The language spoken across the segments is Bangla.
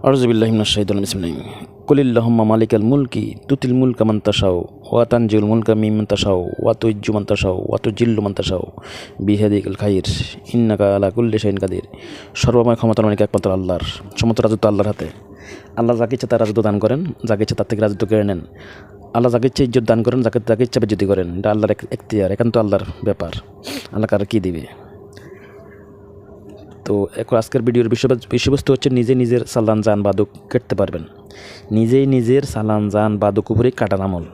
আউযুবিল্লাহি মিনাশ শাইতানির বিসমিল্লাহ কুলিল্লাহুম্মা মালিকাল মুলকি তুতিল মুলকা মান তাশাউ ওয়া তানজিউল মুলকা মিম্মান তাশাউ ওয়া তুইজ্জু মান তাশাউ ওয়া তুজিল্লু মান তাশাউ বিয়াদিকাল খাইর ইন্নাকা আলা কুল্লি শাইইন কাদির। সর্বময় ক্ষমতার মালিক একমাত্র আল্লাহর, সমস্ত রাজত্ব আল্লাহর হাতে। আল্লাহ যাকে ইচ্ছা তার রাজত্ব দান করেন, যাকে ইচ্ছা তার থেকে রাজত্ব কেড়ে নেন। আল্লাহ যাকে ইচ্ছা ইজ্জত দান করেন, যাকে ইচ্ছা বেজ্জতি করেন। এটা আল্লাহর এখতিয়ার, একান্ত আল্লাহর ব্যাপার। আল্লাহ কার কী দিবে। তো এখন আজকের ভিডিওর বিষয়বস্তু হচ্ছে নিজের চালান যান বা দুঃখ কাটতে পারবেন। নিজের চালান যান বা দুঃখ উপরে কাটার আমল।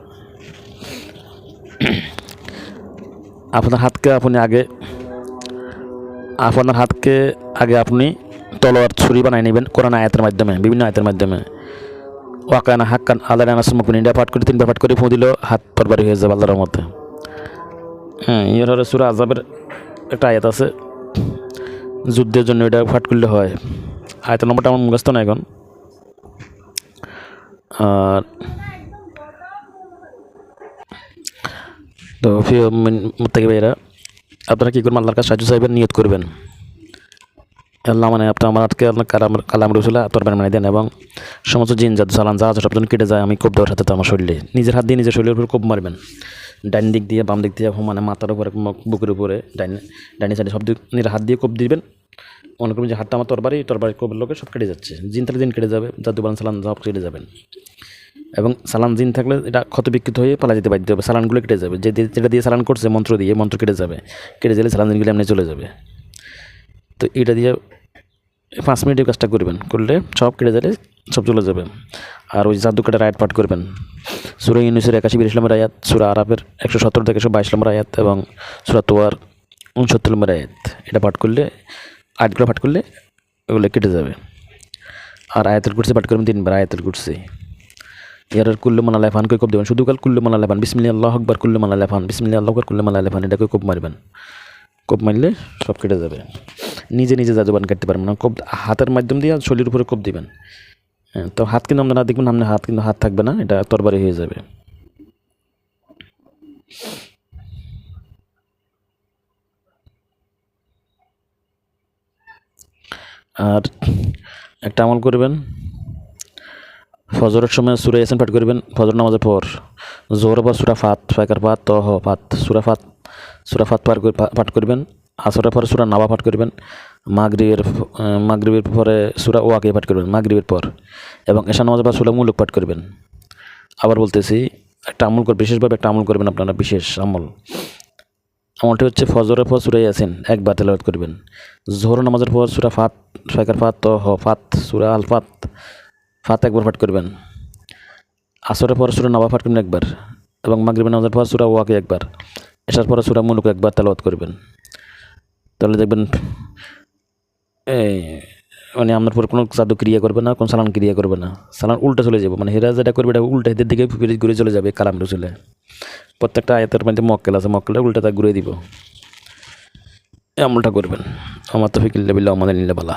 আপনার হাতকে আপনি তলোয়ার ছুরি বানাই নেবেন কোরআন আয়াতের মাধ্যমে, বিভিন্ন আয়াতের মাধ্যমে। ওয়াকানা হাক্কান আল্লাহ নাসুমুকুন, এটা পাঠ করে 3বার পাঠ করে ফু দিল, হাত তরবারি হয়ে যাবে আল্লাহর মধ্যে। এর হলে সূরা আযাবের একটা আয়াত আছে যুদ্ধের জন্য, এটা পাঠ করলে হয়। আয়াতের নম্বরটা আমার মুখস্থ না এখন। আর তো প্রিয় ভাইয়েরা, আপনারা কী করবেন, আল্লাহর কাছে সাহায্য চাইবেন, নিয়ত করবেন। আল্লাহ মানে আপনি আমার হাতকে আপনার কালাম রসুলা তরবারি মানে দেন, এবং সমস্ত জিন জাদু চালান যা আছে সবজন কেটে যায়। আমি কোপ দেওয়ার সাথে তো আমার শরীরে নিজের হাত দিয়ে নিজের শরীরের উপর কোপ মারবেন। ডাইন দিক দিয়ে বাম দিক দিয়ে, মানে মাথার উপরে বুকের উপরে ডাইনি সাইডে সব দিক নিজের হাত দিয়ে কোপ দিবেন। মনে করবেন যে হাতটা আমার তরবারি কোপের লোকে সব কেটে যাচ্ছে। জিন থাকলে জিন কেটে যাবে, জাদু বালান সালান সব কেটে যাবেন। এবং সালান জিন থাকলে এটা ক্ষত বিক্ষত হয়ে পালা যেতে বাধ্য হবে, সালানগুলো কেটে যাবে। যেটা দিয়ে সালান করছে মন্ত্র কেটে যাবে, কেটে গেলে সালান জিনগুলো এমনি চলে যাবে। তো এটা দিয়ে 5 মিনিটের কাজটা করবেন, করলে সব কেটে যাবে, সব চলে যাবে। আর ওই জাদু কাটার আয়াত পাঠ করবেন, সূরা ইউনূসের 81-82 নম্বর আয়াত, সূরা আরাফের 117 থেকে 122 নম্বর আয়াত, এবং সূরা তোয়ার 69 নম্বর আয়াত। এটা পাঠ করলে, আয়াতগুলো পাঠ করলে ওগুলো কেটে যাবে। আর আয়াতুল কুরসি পাঠ করবেন 3বার, আয়াতুল কুরসি। ইয়ার কুল্লু মানা লাইফান করে কোপ দেবেন, শুধু কাল কুল্লু মানা লাইফান, বিসমিল্লাহ আল্লাহু আকবার, কুল্লু মানা লাইফান, বিসমিল্লাহ আল্লাহু আকবার, কুল্লু মানা লাইফান, এটাকে কোপ মারবেন। কোপ মারলে সব কেটে যাবে। নিজে জাদুবান কাটতে পারবেন না। কোপ হাতের মাধ্যম দিয়ে শরীরের উপরে কোপ দিবেন। তো হাত কিন্তু আপনারা দেখবেন, আপনার হাত কিন্তু হাত থাকবে না, এটা তরবারি হয়ে যাবে। আর একটা আমল করবেন, ফজরের সময় সূরা ইয়াসিন পাঠ করবেন ফজর নামাজের পর। জোহরের পর সূরা ফাত, ফাকার ফাত, তহ ফাত, সূরা ফাত পাঠ করবেন। আসরের পরে সূরা নাবা পাঠ করবেন। মাগরিবের পরে সূরা ওয়াকিয়া পাঠ করবেন মাগরিবের পর, এবং এশা নামাজের পর সূরা মুলুক পাঠ করবেন। আবার বলতেছি, একটা আমল বিশেষভাবে একটা আমল করবেন আপনারা, বিশেষ আমলটি হচ্ছে ফজরের পর সূরা ইয়াসিন একবার তেলাওয়াত করবেন। জোহর নামাজের পর সূরা ফাত, ফাকার ফাত, তহ ফাত, সূরা আল ফাত একবার পাঠ করবেন। আসরের পর সূরা নাবা পাঠ করবেন একবার, এবং মাগরিবের নামাজের পর সূরা ওয়াকিয়া একবার, এশার পরে সূরা মুলুক একবার তেলাওয়াত করবেন। তাহলে দেখবেন মানে আপনার পর কোনো জাদু ক্রিয়া করবে না, কোনো সালান ক্রিয়া করবে না। সালান উল্টা চলে যাবে, মানে হেরা যেটা করবে এটা উল্টা হেদের দিকে ঘুরে চলে যাবে কালাম রসুলে। প্রত্যেকটা আয়াতের মধ্যে মক্কেল আছে, মক্কেলটা উল্টা তা ঘুরে দিব। এই আমলটা করবেন। আমার তৌফিক ইল্লা বিল্লাহ, আমাদের নিল্লা বালা।